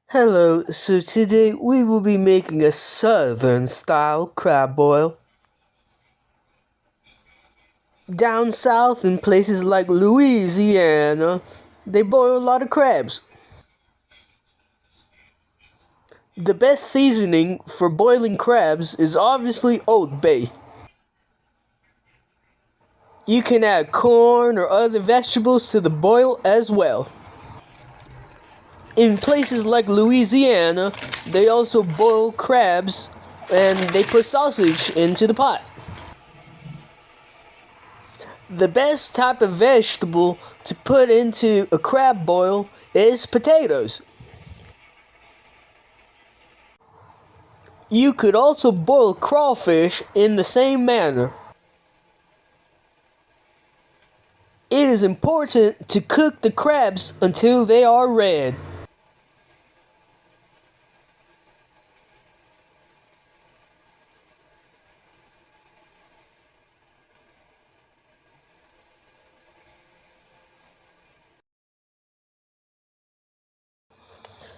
Hello, so today we will be making a southern style crab boil. Down south in places like Louisiana, they boil a lot of crabs. The best seasoning for boiling crabs is obviously Old Bay. You can add corn or other vegetables to the boil as well. In places like Louisiana, they also boil crabs and they put sausage into the pot. The best type of vegetable to put into a crab boil is potatoes. You could also boil crawfish in the same manner. It is important to cook the crabs until they are red.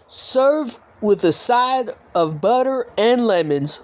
Serve with a side of butter and lemons.